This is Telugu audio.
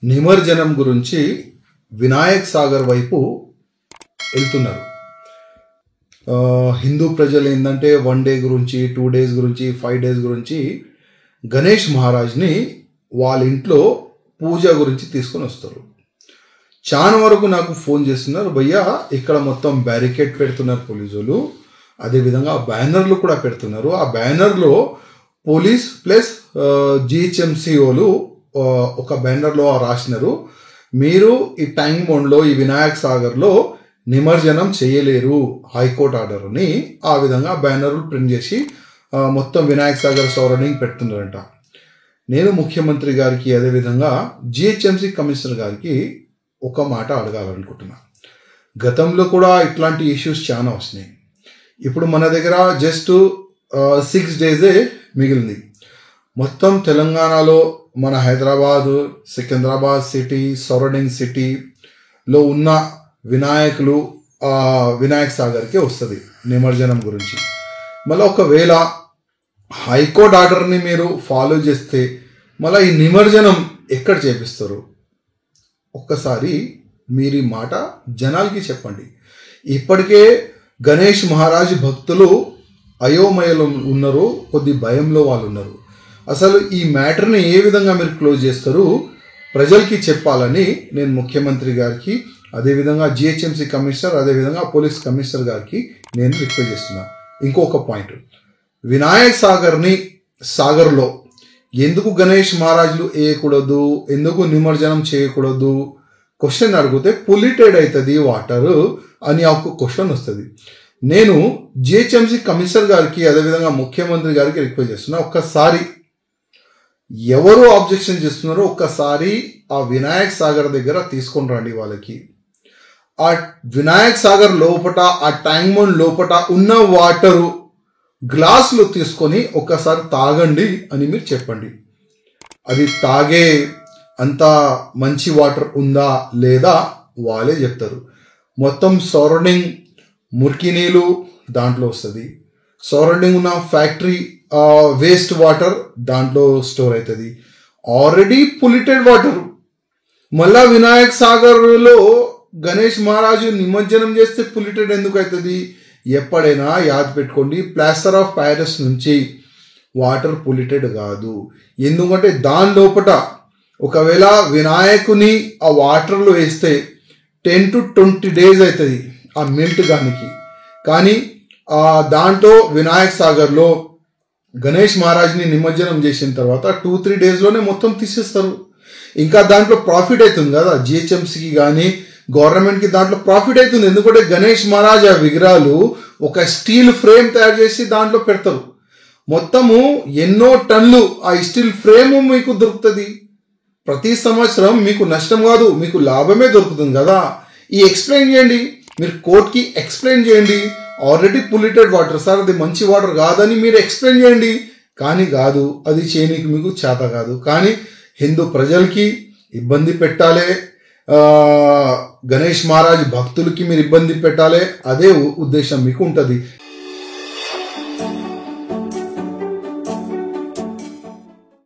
నిమజ్జనం గురించి వినాయక్ సాగర్ వైపు వెళ్తున్నారు. హిందూ ప్రజలు ఏంటంటే 1 డే గురించి 2 days గురించి 5 days గురించి గణేష్ మహారాజ్ని వాళ్ళ ఇంట్లో పూజ గురించి తీసుకొని వస్తారు. చాలా వరకు నాకు ఫోన్ చేస్తున్నారు, భయ్యా ఇక్కడ మొత్తం బ్యారికేడ్ పెడుతున్నారు పోలీసులు, అదేవిధంగా బ్యానర్లు కూడా పెడుతున్నారు. ఆ బ్యానర్లో పోలీస్ ప్లస్ జిహెచ్ఎంసీఓలు ఒక బ్యానర్లో రాసినారు, మీరు ఈ టైం బౌండ్లో ఈ వినాయక్ సాగర్లో నిమజ్జనం చేయలేరు, హైకోర్టు ఆర్డర్ అని ఆ విధంగా బ్యానర్లు ప్రింట్ చేసి మొత్తం వినాయక్ సాగర్ సరౌండింగ్ పెడుతున్నారంట. నేను ముఖ్యమంత్రి గారికి అదేవిధంగా జిహెచ్ఎంసీ కమిషనర్ గారికి ఒక మాట అడగాలనుకుంటున్నా. గతంలో కూడా ఇట్లాంటి ఇష్యూస్ చాలా వస్తున్నాయి. ఇప్పుడు మన దగ్గర జస్ట్ 6 days మిగిలింది. మొత్తం తెలంగాణలో మన హైదరాబాద్, సికింద్రాబాద్ సిటీ, సరౌండింగ్ సిటీలో ఉన్న వినాయకులు వినాయక్ సాగర్కి వస్తుంది నిమజ్జనం గురించి. మళ్ళీ ఒకవేళ హైకోర్టు ఆర్డర్ని మీరు ఫాలో చేస్తే మళ్ళీ ఈ నిమజ్జనం ఎక్కడ చేపిస్తారు? ఒక్కసారి మీరు ఈ మాట జనాలకి చెప్పండి. ఇప్పటికే గణేష్ మహారాజ్ భక్తులు అయోమయలో ఉన్నారు, కొద్ది భయంలో వాళ్ళు ఉన్నారు. అసలు ఈ మ్యాటర్ని ఏ విధంగా మీరు క్లోజ్ చేస్తారు ప్రజలకి చెప్పాలని నేను ముఖ్యమంత్రి గారికి, అదేవిధంగా జిహెచ్ఎంసీ కమిషనర్, అదేవిధంగా పోలీస్ కమిషనర్ గారికి నేను రిక్వెస్ట్ చేస్తున్నా. ఇంకొక పాయింట్, వినాయక్ సాగర్లో ఎందుకు గణేష్ మహారాజులు వేయకూడదు, ఎందుకు నిమజ్జనం చేయకూడదు క్వశ్చన్ అడిగితే పొల్యూటెడ్ అవుతుంది వాటర్ అని ఒక క్వశ్చన్ వస్తుంది. నేను జిహెచ్ఎంసీ కమిషనర్ గారికి అదేవిధంగా ముఖ్యమంత్రి గారికి రిక్వెస్ట్ చేస్తున్నా, ఒక్కసారి ఎవరు ఆబ్జెక్షన్ చేస్తున్నారో ఒక్కసారి ఆ వినాయక్ సాగర్ దగ్గర తీసుకొని రండి. వాళ్ళకి ఆ వినాయక్ సాగర్ లోపట ఆ ట్యాంక్ బండ్ లోపట ఉన్న వాటరు గ్లాసులు తీసుకొని ఒక్కసారి తాగండి అని మీరు చెప్పండి. అది తాగే అంత మంచి వాటర్ ఉందా లేదా వాళ్ళే చెప్తారు. మొత్తం సరౌండింగ్ మురికి నీళ్ళు దాంట్లో వస్తుంది, సరౌండింగ్ ఉన్న ఫ్యాక్టరీ వేస్ట్ వాటర్ దాంట్లో స్టోర్ అవుతుంది, ఆల్రెడీ పొల్యూటెడ్ వాటర్. మళ్ళా వినాయక్ సాగర్లో గణేష్ మహారాజు నిమజ్జనం చేస్తే పొల్యూటెడ్ ఎందుకు అవుతుంది? ఎప్పుడైనా యాద్ పెట్టుకోండి, ప్లాస్టర్ ఆఫ్ ప్యారిస్ నుంచి వాటర్ పొల్యూటెడ్ కాదు. ఎందుకంటే దాని లోపల ఒకవేళ వినాయకుని ఆ వాటర్లో వేస్తే 10 to 20 days అవుతుంది ఆ మెల్ట్ గానికి. కానీ దాంట్లో వినాయక్ సాగర్లో గణేష్ మహారాజ్ని నిమజ్జనం చేసిన తర్వాత 2-3 daysలోనే మొత్తం తీసేస్తారు. ఇంకా దాంట్లో ప్రాఫిట్ అవుతుంది కదా జిహెచ్ఎంసీకి కానీ గవర్నమెంట్కి, దాంట్లో ప్రాఫిట్ అవుతుంది. ఎందుకంటే గణేష్ మహారాజ్ ఆ విగ్రహాలు ఒక స్టీల్ ఫ్రేమ్ తయారు చేసి దాంట్లో పెడతారు. మొత్తము ఎన్నో టన్నులు ఆ స్టీల్ ఫ్రేమ్ మీకు దొరుకుతుంది. ప్రతి సంవత్సరం మీకు నష్టం కాదు, మీకు లాభమే దొరుకుతుంది కదా. ఈ ఎక్స్ప్లెయిన్ చేయండి, మీరు కోర్టుకి ఎక్స్ప్లెయిన్ చేయండి. ఆల్రెడీ పొల్యూటెడ్ వాటర్ సార్, అది మంచి వాటర్ కాదని మీరు ఎక్స్ప్లెయిన్ చేయండి. కానీ కాదు, అది చేయనీకి మీకు చేత కాదు. కానీ హిందూ ప్రజలకి ఇబ్బంది పెట్టాలి, గణేష్ మహారాజ్ భక్తులకి మీరు ఇబ్బంది పెట్టాలి, అదే ఉద్దేశం మీకు ఉంటుంది.